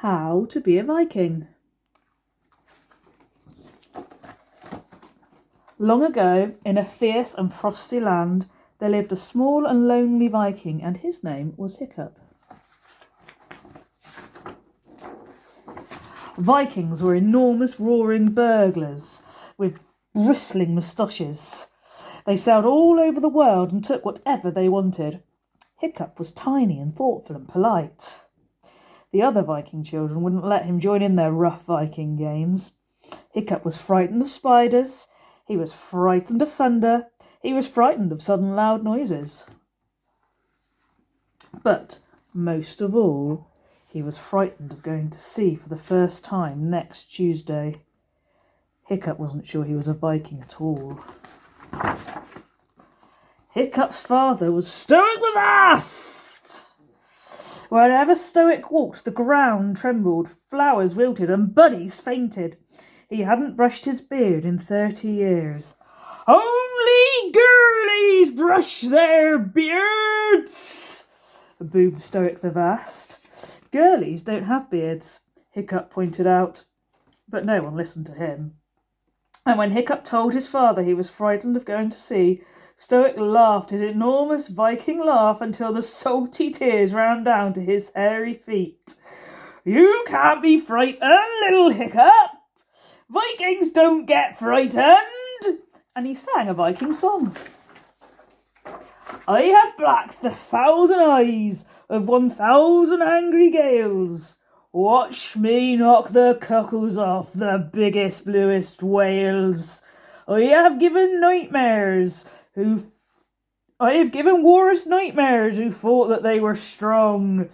How to be a Viking. Long ago, in a fierce and frosty land, there lived a small and lonely Viking, and his name was Hiccup. Vikings were enormous roaring burglars with bristling moustaches. They sailed all over the world and took whatever they wanted. Hiccup was tiny and thoughtful and polite. The other Viking children wouldn't let him join in their rough Viking games. Hiccup was frightened of spiders. He was frightened of thunder. He was frightened of sudden loud noises. But most of all, he was frightened of going to sea for the first time next Tuesday. Hiccup wasn't sure he was a Viking at all. Hiccup's father was Stoic the Vast. Wherever Stoic walked, the ground trembled, flowers wilted, and buddies fainted. He hadn't brushed his beard in 30 years. "Only girlies brush their beards," boomed Stoic the Vast. "Girlies don't have beards," Hiccup pointed out. But no one listened to him. And when Hiccup told his father he was frightened of going to sea, Stoic laughed his enormous Viking laugh until the salty tears ran down to his hairy feet. "You can't be frightened, little Hiccup. Vikings don't get frightened." And he sang a Viking song. "I have blacked the 1,000 eyes of 1,000 angry gales. Watch me knock the cockles off the biggest, bluest whales. I have given warriors nightmares who thought that they were strong.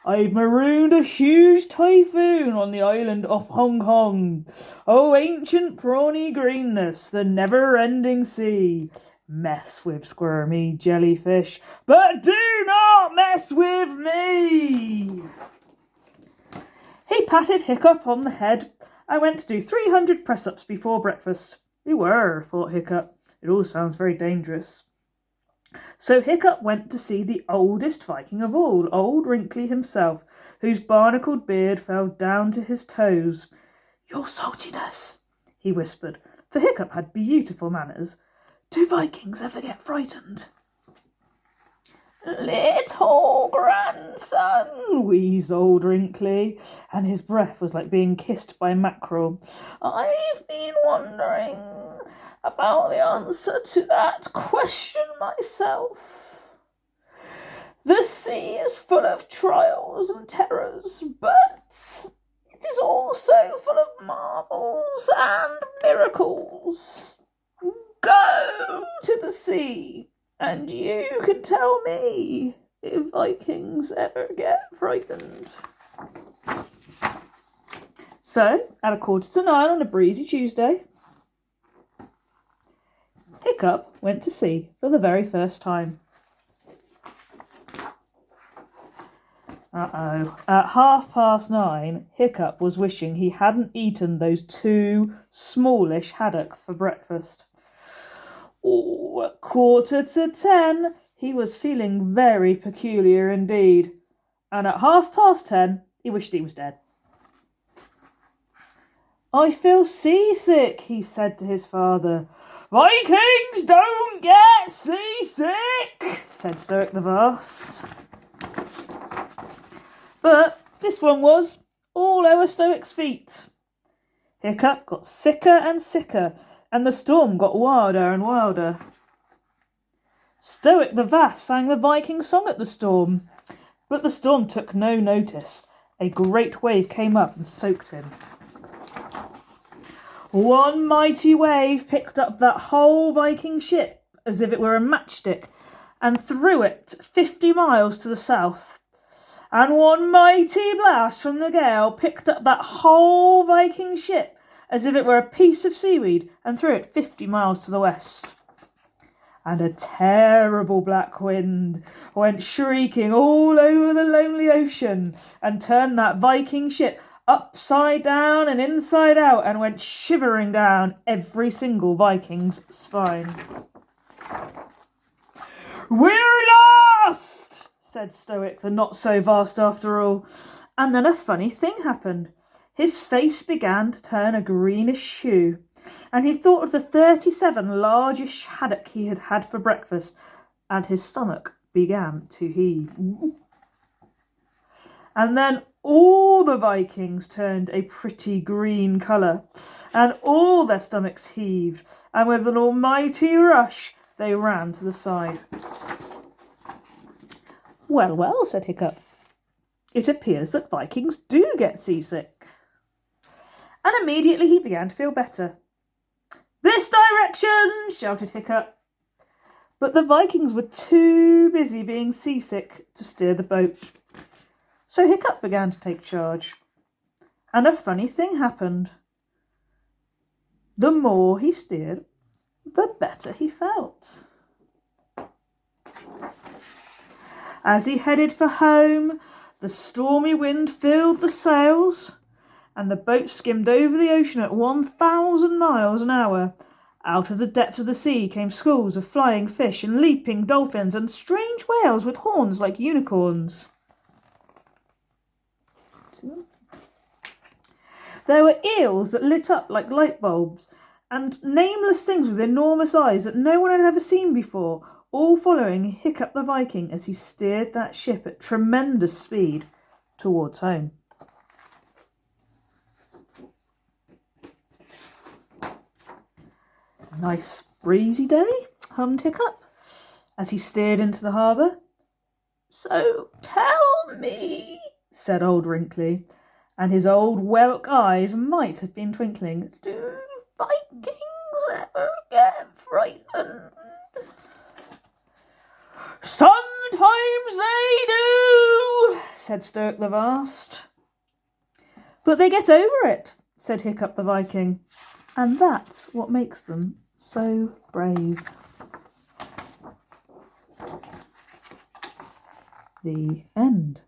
I've marooned a huge typhoon on the island of Hong Kong. Oh, ancient prawny greenness, the never-ending sea. Mess with squirmy jellyfish, but do not mess with me." He patted Hiccup on the head and went to do 300 press-ups before breakfast. Thought Hiccup. It all sounds very dangerous. So Hiccup went to see the oldest Viking of all, old Wrinkly himself, whose barnacled beard fell down to his toes. "Your saltiness," he whispered, for Hiccup had beautiful manners. "Do Vikings ever get frightened?" "Little grandson," wheezed old Wrinkly, and his breath was like being kissed by mackerel. "I've been wondering about the answer to that question myself. The sea is full of trials and terrors, but it is also full of marvels and miracles. Go to the sea, and you can tell me if Vikings ever get frightened." So, at 8:45 on a breezy Tuesday, Hiccup went to sea for the very first time. At 9:30, Hiccup was wishing he hadn't eaten those 2 smallish haddock for breakfast. At 9:45, he was feeling very peculiar indeed. And at 10:30, he wished he was dead. "I feel seasick," he said to his father. "Vikings don't get seasick," said Stoic the Vast. But this one was all over Stoic's feet. Hiccup got sicker and sicker, and the storm got wilder and wilder. Stoic the Vast sang the Viking song at the storm, but the storm took no notice. A great wave came up and soaked him. One mighty wave picked up that whole Viking ship as if it were a matchstick and threw it 50 miles to the south. And one mighty blast from the gale picked up that whole Viking ship as if it were a piece of seaweed and threw it 50 miles to the west. And a terrible black wind went shrieking all over the lonely ocean and turned that Viking ship upside down and inside out and went shivering down every single Viking's spine. "We're lost," said Stoic, the not so vast after all. And then a funny thing happened. His face began to turn a greenish hue, and he thought of the 37 largish haddock he had had for breakfast, and his stomach began to heave. And then all the Vikings turned a pretty green colour, and all their stomachs heaved, and with an almighty rush they ran to the side. Well, well, said Hiccup. It appears that Vikings do get seasick. And immediately he began to feel better. This direction, shouted Hiccup. But the Vikings were too busy being seasick to steer the boat. So Hiccup began to take charge. And a funny thing happened. The more he steered, the better he felt. As he headed for home, the stormy wind filled the sails, and the boat skimmed over the ocean at 1,000 miles an hour. Out of the depths of the sea came schools of flying fish and leaping dolphins and strange whales with horns like unicorns. There were eels that lit up like light bulbs, and nameless things with enormous eyes that no one had ever seen before, all following Hiccup the Viking as he steered that ship at tremendous speed towards home. Nice breezy day, hummed Hiccup as he steered into the harbour. So tell me, said old Wrinkly, and his old whelk eyes might have been twinkling, do Vikings ever get frightened? Sometimes they do, said Stirk the Vast. But they get over it, said Hiccup the Viking, and that's what makes them so brave. The end.